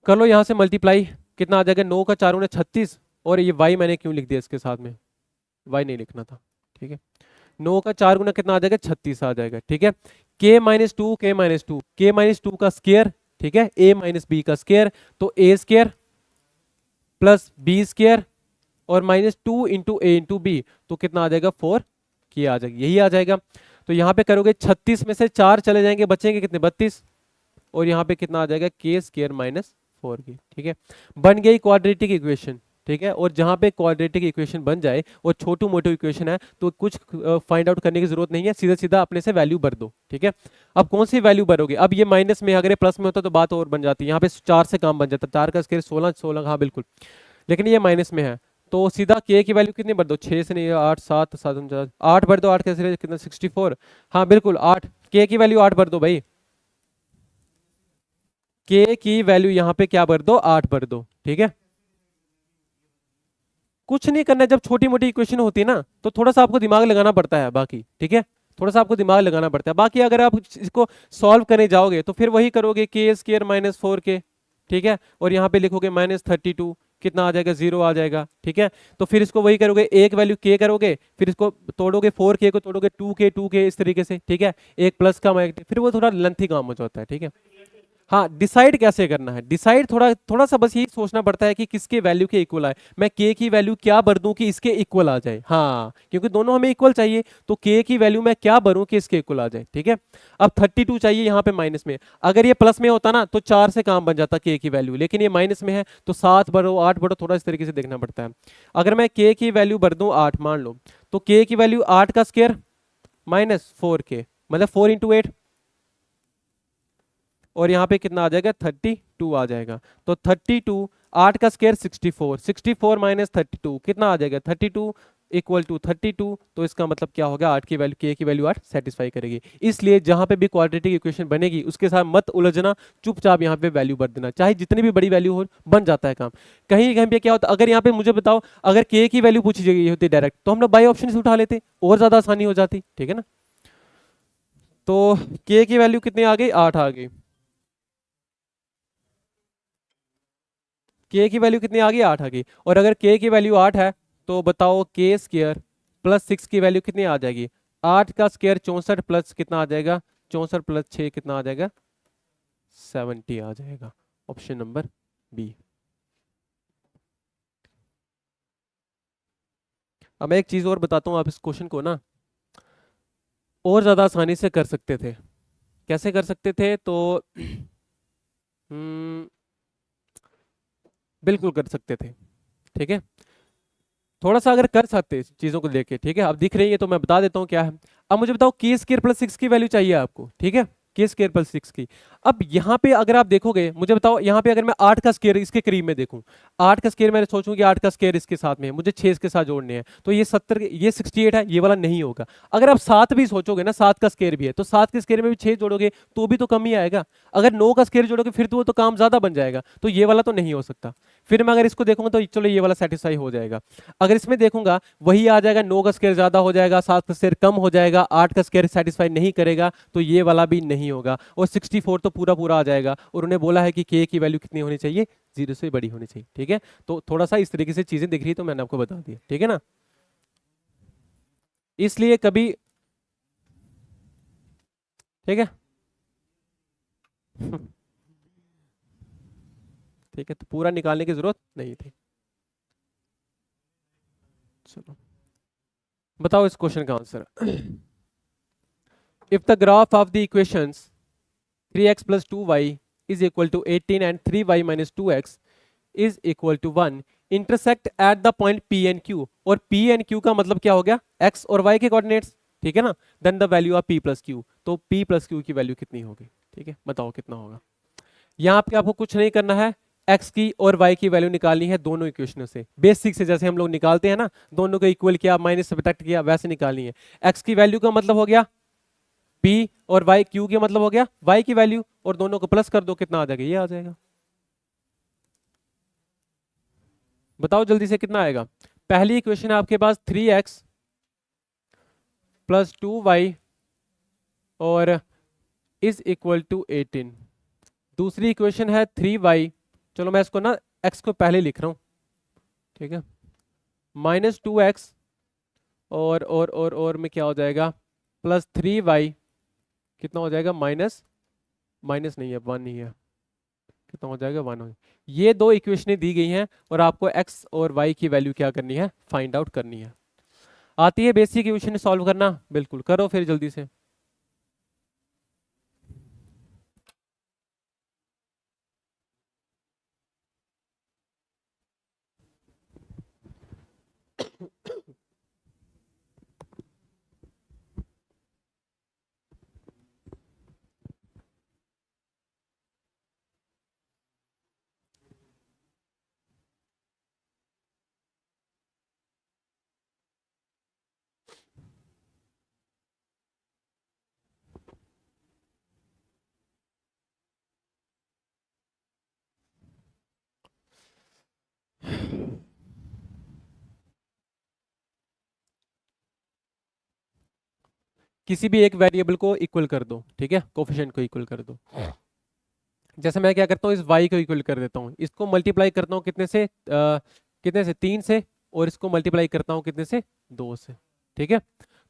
कर लो यहाँ से मल्टीप्लाई, कितना आ जाएगा, 9 का 4 गुना 36, और ये y मैंने क्यों लिख दिया इसके साथ में, y नहीं लिखना था, ठीक है। 9 का 4 गुना कितना आ जाएगा, 36 आ जाएगा, ठीक है। k-2 k-2 का स्क्वायर, ठीक है, a-b का स्क्वायर, तो a square plus b square और -2 इंटू ए इंटू बी, तो कितना आ जाएगा, 4k आ जाएगा, यही आ जाएगा। तो यहाँ पे करोगे 36 में से 4 चले जाएंगे, बचेंगे कितने, 32, और यहाँ पे कितना आ जाएगा, k स्क्वायर माइनस 4k, ठीक है। बन गई क्वाड्रेटिक इक्वेशन, ठीक है। और जहाँ पे क्वाड्रेटिक इक्वेशन बन जाए और छोटू मोटू इक्वेशन है तो कुछ फाइंड आउट करने की जरूरत नहीं है, सीधा सीधा अपने से वैल्यू भर दो, ठीक है। अब कौन सी वैल्यू भरोगे, अब ये माइनस में, अगर ये प्लस में होता तो बात और बन जाती है, यहाँ पे 4 से काम बन जाता, 4 का स्क्वायर 16, 16, हाँ बिल्कुल, लेकिन ये माइनस में है, तो सीधा k की वैल्यू कितनी भर दो, 6 से नहीं, 8, 7, 7, 8 भर दो, 8 कैसे कितना, 64, हाँ बिल्कुल 8, k की वैल्यू 8 भर दो भाई, k की वैल्यू यहाँ पे क्या भर दो, 8 भर दो, ठीक है। कुछ नहीं करना है, जब छोटी मोटी इक्वेशन होती है ना तो थोड़ा सा आपको दिमाग लगाना पड़ता है बाकी, ठीक है, थोड़ा सा आपको दिमाग लगाना पड़ता है, बाकी अगर आप इसको सॉल्व करने जाओगे तो फिर वही करोगे, k स्क्वायर माइनस 4k, ठीक है, और यहाँ पे लिखोगे -32, कितना आ जाएगा, 0 आ जाएगा, ठीक है। तो फिर इसको वही करोगे, एक वैल्यू k करोगे, फिर इसको तोड़ोगे, 4k को तोड़ोगे 2k इस तरीके से, ठीक है, एक प्लस का फिर वो थोड़ा लेंथी काम हो जाता है, ठीक है। हाँ, डिसाइड कैसे करना है, डिसाइड थोड़ा थोड़ा सा बस यही सोचना पड़ता है कि किसके वैल्यू के इक्वल आए, मैं k की वैल्यू क्या भर दूं कि इसके इक्वल आ जाए, हाँ क्योंकि दोनों हमें इक्वल चाहिए, तो k की वैल्यू मैं क्या भरूं कि इसके इक्वल आ जाए, ठीक है। अब 32 चाहिए यहाँ पे माइनस में, अगर ये प्लस में होता ना तो 4 से काम बन जाता k की वैल्यू, लेकिन ये माइनस में है तो 7 भरो, 8 भरो, थोड़ा इस तरीके से देखना पड़ता है। अगर मैं k की वैल्यू भर दूं 8 मान लो, तो k की वैल्यू 8 का स्क्वायर माइनस 4k, मतलब 4 इंटू 8, और यहाँ पे कितना आ जाएगा, 32 आ जाएगा। तो 32, 8 का स्क्वायर 64, 64 माइनस 32 कितना आ जाएगा, 32 इक्वल टू 32, तो इसका मतलब क्या होगा, 8 की वैल्यू, k की वैल्यू 8 सेटिस्फाई करेगी। इसलिए जहां पे भी क्वाड्रेटिक इक्वेशन बनेगी उसके साथ मत उलझना, चुपचाप यहाँ पे वैल्यू भर देना, चाहे जितनी भी बड़ी वैल्यू हो, बन जाता है काम। कहीं कहीं पे क्या होता, अगर यहाँ पे मुझे बताओ, अगर k की वैल्यू पूछी गई होती डायरेक्ट तो हम लोग बाई ऑप्शन से उठा लेते, और ज्यादा आसानी हो जाती, ठीक है ना। तो k की वैल्यू कितनी आ गई, 8 आ गई, k की वैल्यू कितनी आ गई, 8 आ गई। और अगर k की वैल्यू 8 है तो बताओ k स्क्वायर प्लस 6 की वैल्यू कितनी आ जाएगी, 8 का स्क्वायर 64 प्लस कितना आ जाएगा, 64 प्लस 6 कितना आ जाएगा, 70 आ जाएगा, ऑप्शन नंबर बी। अब मैं एक चीज और बताता हूँ, आप इस क्वेश्चन को ना और ज्यादा आसानी से कर सकते थे। कैसे कर सकते थे, तो हम्म, बिल्कुल कर सकते थे, ठीक है। थोड़ा सा अगर कर सकते चीजों को लेके, ठीक है, अब दिख रही है तो मैं बता देता हूँ क्या है। अब मुझे बताओ k स्क्वायर प्लस 6 की वैल्यू चाहिए आपको, ठीक है, के स्क्वायर प्लस 6 की। अब यहाँ पे अगर आप देखोगे, मुझे बताओ यहाँ पे अगर मैं 8 का स्क्वायर इसके करीब में देखूं, 8 का स्क्वायर मैंने सोचूं कि 8 का स्क्वायर इसके साथ में है, मुझे 6 इसके साथ जोड़ने हैं, तो ये 70, ये 68 है, ये वाला नहीं होगा। अगर आप 7 भी सोचोगे ना, 7 का स्क्वायर भी है, तो 7 के स्क्वायर में भी 6 जोड़ोगे तो भी तो कम ही आएगा। अगर 9 का स्क्वायर जोड़ोगे फिर तो वो तो काम ज्यादा बन जाएगा, तो ये वाला तो नहीं हो सकता। फिर मैं अगर इसको देखूंगा तो चलो ये वाला सेटिस्फाई हो जाएगा। अगर इसमें देखूंगा वही आ जाएगा, 9 का स्क्वायर ज्यादा हो जाएगा, 7 का स्क्वायर कम हो जाएगा, 8 का स्क्वायर सेटिस्फाई नहीं करेगा, तो ये वाला भी नहीं होगा। और 64 तो पूरा पूरा आ जाएगा, और उन्हें बोला है कि के की वैल्यू कितनी होनी चाहिए, 0 से बड़ी होनी चाहिए। ठीक है, तो थोड़ा सा इस तरीके से चीजें दिख रही है, तो मैंने आपको बता दिया। ठीक है ना, इसलिए कभी, ठीक है ठीक है, तो पूरा निकालने की जरूरत नहीं थी। चलो बताओ इस क्वेश्चन का answer. If the graph of the equations 3x plus 2y is equal to 18 and 3y minus 2x is equal to 1 intersect at the point P and Q, और P and Q का मतलब क्या हो गया, x और y के coordinates. ठीक है ना, then the value of P plus Q, तो P plus Q की वैल्यू कितनी होगी। ठीक है, बताओ कितना होगा। यहाँ पे आपको कुछ नहीं करना है, x की और y की वैल्यू निकालनी है दोनों इक्वेशनों से, बेसिक से, जैसे हम लोग निकालते हैं ना, दोनों को इक्वल किया, माइनस सब्ट्रैक्ट किया, वैसे निकालनी है। x की वैल्यू का मतलब हो गया P, और y Q के मतलब हो गया y की वैल्यू, और दोनों को प्लस कर दो, कितना आ जाएगा, ये आ जाएगा। बताओ जल्दी से कितना आएगा। पहली इक्वेशन है आपके पास 3x प्लस 2y और इज इक्वल टू 18। दूसरी इक्वेशन है 3y, चलो मैं इसको ना x को पहले लिख रहा हूं, ठीक है, माइनस 2x और में क्या हो जाएगा, प्लस 3y, कितना हो जाएगा, माइनस, माइनस नहीं है, 1 ही है, कितना हो जाएगा, 1 हो। ये दो इक्वेशनें दी गई हैं, और आपको x और y की वैल्यू क्या करनी है, फाइंड आउट करनी है। आती है बेसिक इक्वेशन सॉल्व करना, बिल्कुल करो फिर जल्दी से। किसी भी एक वेरिएबल को इक्वल कर दो, ठीक है, कोफिशिएंट को इक्वल कर दो। जैसे मैं क्या करता हूँ, इस y को इक्वल कर देता हूँ, इसको मल्टीप्लाई करता हूँ कितने से, कितने से, 3 से, और इसको मल्टीप्लाई करता हूँ कितने से, 2 से। ठीक है,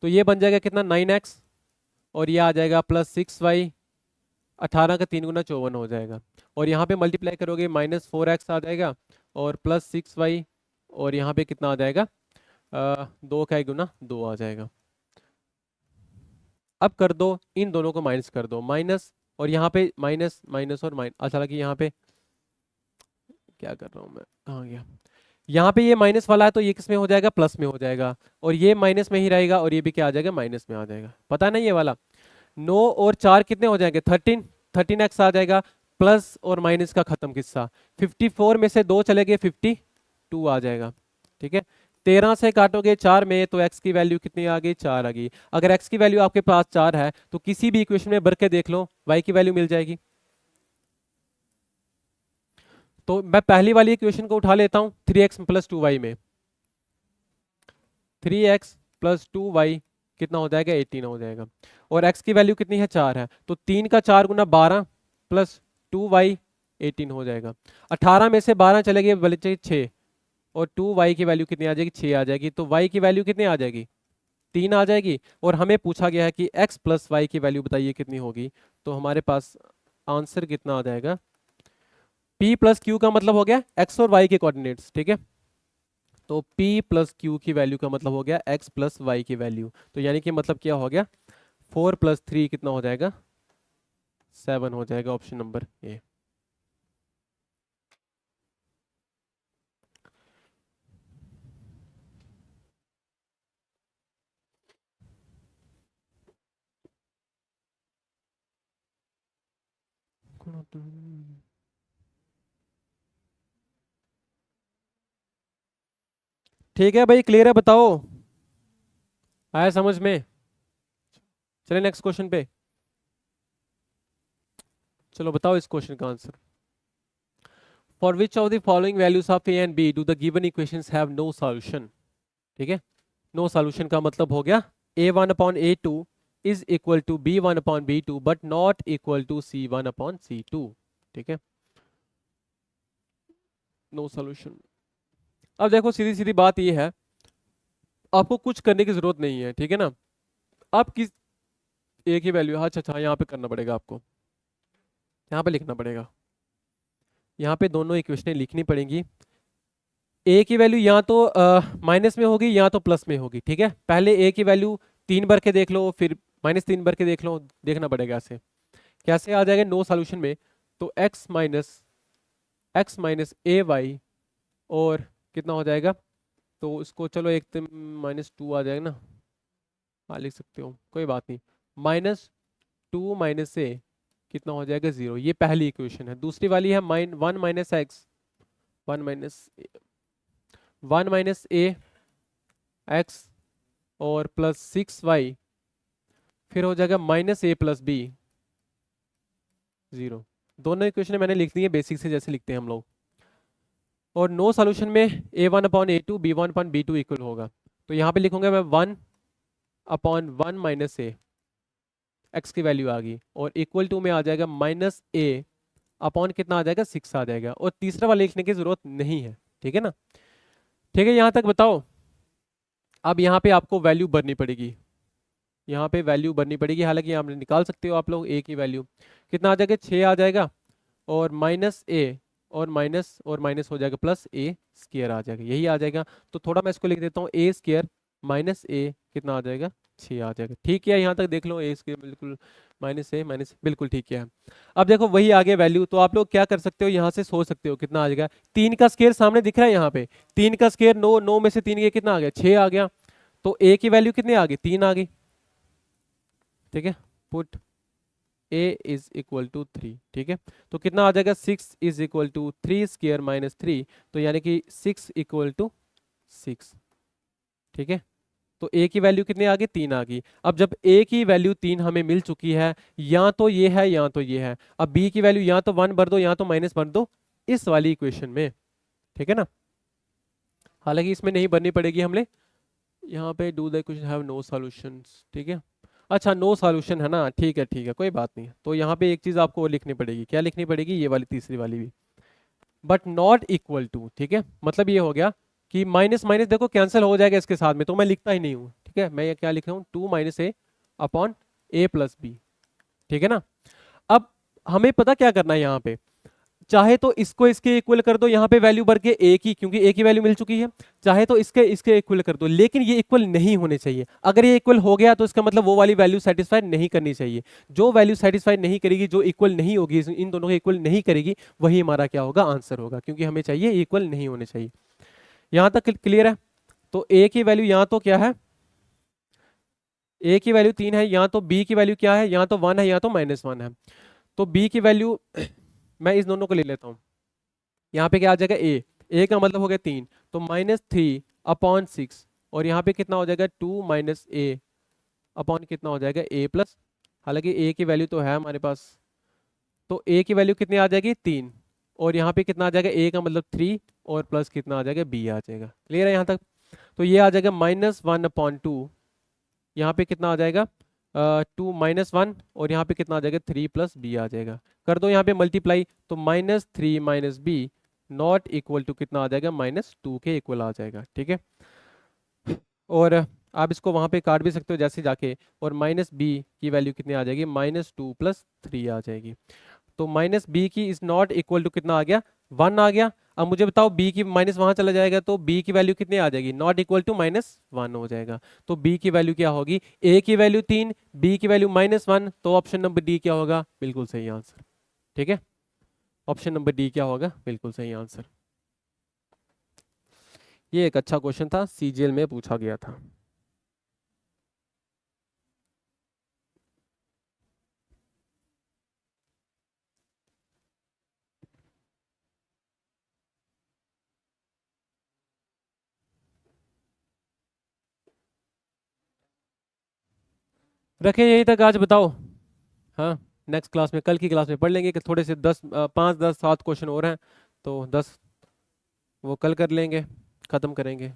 तो ये बन जाएगा कितना, 9x, और ये आ जाएगा प्लस 6y, 18 का 3 गुना 54 हो जाएगा, और यहाँ पे मल्टीप्लाई करोगे माइनस 4x आ जाएगा, और प्लस 6y, और यहाँ पे कितना आ जाएगा, 2 का 1 गुना 2 आ जाएगा। अब कर दो, इन दोनों को माइनस कर दो, माइनस, और यहाँ पे माइनस माइनस और माइनस, अच्छा लगी, यहाँ पे क्या कर रहा हूँ मैं, कहाँ गया, यहाँ पे ये माइनस वाला है, तो ये किस में हो जाएगा, प्लस में हो जाएगा, और ये माइनस में ही रहेगा, और ये भी क्या आ जाएगा, माइनस में आ जाएगा। पता नहीं ये वाला, 9 और 4 कितने हो जाएंगे, 13, 13x आ जाएगा, प्लस और माइनस का खत्म किस्सा, 54 में से 2 चले गए, 52 आ जाएगा। ठीक है, 13 से काटोगे 4 में, तो x की वैल्यू कितनी आ गई, 4 आ गई। अगर x की वैल्यू आपके पास 4 है, तो किसी भी इक्वेशन में भर के देख लो, y की वैल्यू मिल जाएगी। तो मैं पहली वाली इक्वेशन को उठा लेता हूं, 3x प्लस 2y में, 3x प्लस 2y कितना हो जाएगा, 18 हो जाएगा, और x की वैल्यू कितनी है, 4 है, तो 3 का 4 गुना 12 प्लस 2y 18 हो जाएगा। 18 में से 12 चले गए, बचे 6, और 2y की वैल्यू कितनी आ जाएगी, 6 आ जाएगी, तो y की वैल्यू कितनी आ जाएगी, 3 आ जाएगी। और हमें पूछा गया है कि x प्लस वाई की वैल्यू बताइए कितनी होगी, तो हमारे पास आंसर कितना आ जाएगा, p प्लस क्यू का मतलब हो गया x और y के कोऑर्डिनेट्स। ठीक है, तो p प्लस क्यू की वैल्यू का मतलब हो गया x प्लस वाई की वैल्यू, तो यानी कि मतलब क्या हो गया, 4 प्लस 3 कितना हो जाएगा, 7 हो जाएगा, ऑप्शन नंबर ए। ठीक है भाई, क्लियर है, बताओ, आया समझ में? चले नेक्स्ट क्वेश्चन पे। चलो बताओ इस क्वेश्चन का answer. For which of the following values of A and B do the given equations have no solution? ठीक है, नो सॉल्यूशन का मतलब हो गया a1/a2 is equal to b1/b2 but not equal to c1/c2। ठीक है, no solution. अब देखो सीधी सीधी बात ये है, आपको कुछ करने की जरूरत नहीं है, ठीक है ना। आप किस एक ही वैल्यू, अच्छा अच्छा, यहाँ पे करना पड़ेगा आपको, यहाँ पे लिखना पड़ेगा, यहाँ पे दोनों इक्वेशनें लिखनी पड़ेंगी। ए की वैल्यू या तो माइनस में होगी या तो प्लस में होगी, ठीक है। पहले ए की वैल्यू 3 भर के देख लो, फिर -3 भर के देख लो, देखना पड़ेगा ऐसे। कैसे आ जाएगा नो सॉल्यूशन में? तो x माइनस ay और कितना हो जाएगा, तो इसको चलो एक तो -2 आ जाएगा ना, हाँ लिख सकते हो, कोई बात नहीं। -2 माइनस ए कितना हो जाएगा 0। ये पहली इक्वेशन है। दूसरी वाली है 1 माइनस एक्स, 1 माइनस ए एक्स और प्लस 6y, फिर हो जाएगा -a+b 0। दोनों इक्वेशन मैंने लिख दी है बेसिक से, जैसे लिखते हैं हम लोग। और नो सॉल्यूशन में a1/a2 b1/b2 इक्वल होगा, तो यहाँ पे लिखूंगा मैं 1/1 माइनस ए, एक्स की वैल्यू आ गई, और इक्वल टू में आ जाएगा -a अपॉन कितना आ जाएगा 6 आ जाएगा, और तीसरा वाला लिखने की जरूरत नहीं है, ठीक है ना। ठीक है, यहाँ तक बताओ। अब यहाँ पे आपको वैल्यू भरनी पड़ेगी, यहाँ पे वैल्यू भरनी पड़ेगी, हालांकि यहाँ पे निकाल सकते हो आप लोग ए की वैल्यू, कितना आ जाएगा 6 आ जाएगा, और -a और माइनस हो जाएगा प्लस ए स्क्वायर आ जाएगा, यही आ जाएगा। तो थोड़ा मैं इसको लिख देता हूँ, ए स्क्वायर माइनस ए कितना आ जाएगा 6 आ जाएगा। ठीक है, यहाँ तक देख लो, ए स्क्वायर बिल्कुल माइनस बिल्कुल ठीक है। अब देखो वही आ गया वैल्यू, तो आप लोग क्या कर सकते हो, यहाँ से सोच सकते हो कितना आ जाएगा। 3 का स्क्वायर सामने दिख रहा है यहाँ पे, 3 का स्क्वायर 9, 9 में से 3 गया कितना आ गया 6 आ गया, तो ए की वैल्यू कितनी आ गई 3 आ गई, ठीक है। Put a is equal to 3, ठीक है। तो कितना आ जाएगा 6 is equal to 3 square minus 3, तो यानी कि 6 इक्वल टू 6, ठीक है। तो a की वैल्यू कितनी आ गई 3 आ गई। अब जब a की वैल्यू 3 हमें मिल चुकी है, या तो ये है या तो ये है, अब b की वैल्यू या तो 1 भर दो या तो माइनस भर दो इस वाली इक्वेशन में, ठीक है ना। हालांकि इसमें नहीं भरनी पड़ेगी हमने, यहाँ पे do the equation have no solutions, ठीक है। अच्छा नो सॉल्यूशन है ना, ठीक है कोई बात नहीं। तो यहाँ पे एक चीज आपको और लिखनी पड़ेगी, क्या लिखनी पड़ेगी, ये वाली तीसरी वाली भी, बट नॉट इक्वल टू, ठीक है। मतलब ये हो गया कि माइनस माइनस देखो कैंसिल हो जाएगा इसके साथ में, तो मैं लिखता ही नहीं हूँ, ठीक है। मैं ये क्या लिख रहा हूँ 2 minus A upon a plus B, ठीक है ना। अब हमें पता क्या करना है यहाँ पे, चाहे तो इसको इसके इक्वल कर दो, यहाँ पे वैल्यू भर के ए की, क्योंकि ए की वैल्यू मिल चुकी है, चाहे तो इसके इसके इक्वल कर दो, लेकिन ये इक्वल नहीं होने चाहिए। अगर ये इक्वल हो गया तो इसका मतलब वो वाली वैल्यू सेटिस्फाई नहीं करनी चाहिए। जो वैल्यू सेटिस्फाई नहीं करेगी, जो इक्वल नहीं होगी, इन दोनों के इक्वल नहीं करेगी, वही हमारा क्या होगा आंसर होगा, क्योंकि हमें चाहिए इक्वल नहीं होने चाहिए। यहां तक क्लियर है? तो ए की वैल्यू यहाँ तो क्या है, ए की वैल्यू 3 है, यहाँ तो बी की वैल्यू क्या है, यहाँ तो 1 है, यहाँ तो -1 है। तो बी की वैल्यू मैं इस दोनों को ले लेता हूँ, यहाँ पे क्या आ जाएगा ए का मतलब हो गया 3, तो -3/6, और यहाँ पे कितना हो जाएगा 2 माइनस ए अपॉन कितना हो जाएगा ए प्लस, हालांकि ए की वैल्यू तो है हमारे पास, तो ए की वैल्यू कितनी आ जाएगी 3, और यहाँ पे कितना आ जाएगा ए का मतलब 3, और प्लस कितना आ जाएगा बी आ जाएगा। क्लियर है यहाँ तक? तो ये आ जाएगा -1/2, यहाँ पे कितना आ जाएगा 2 -1, और यहाँ पे कितना आ जाएगा 3 प्लस बी आ जाएगा। कर दो यहाँ पे मल्टीप्लाई, तो -3 minus B not equal to कितना आ जाएगा -2 के इक्वल आ जाएगा, ठीक है। और आप इसको वहां पे काट भी सकते हो जैसे जाके, और माइनस बी की वैल्यू कितनी आ जाएगी -2 + 3 आ जाएगी। तो माइनस बी की इज नॉट इक्वल टू कितना आ गया 1 आ गया। अब मुझे बताओ बी की माइनस वहां चला जाएगा, तो बी की वैल्यू कितनी आ जाएगी, नॉट इक्वल टू -1 हो जाएगा। तो बी की वैल्यू क्या होगी, ए की वैल्यू 3, बी की वैल्यू -1, तो ऑप्शन नंबर डी क्या होगा, बिल्कुल सही आंसर, ठीक है। ऑप्शन नंबर डी क्या होगा, बिल्कुल सही आंसर। ये एक अच्छा क्वेश्चन था, सीजीएल में पूछा गया था। रखें यहीं तक आज, बताओ। हाँ, नेक्स्ट क्लास में, कल की क्लास में पढ़ लेंगे कि थोड़े से 10 5 10 7 क्वेश्चन और हैं, तो 10 वो कल कर लेंगे, ख़त्म करेंगे।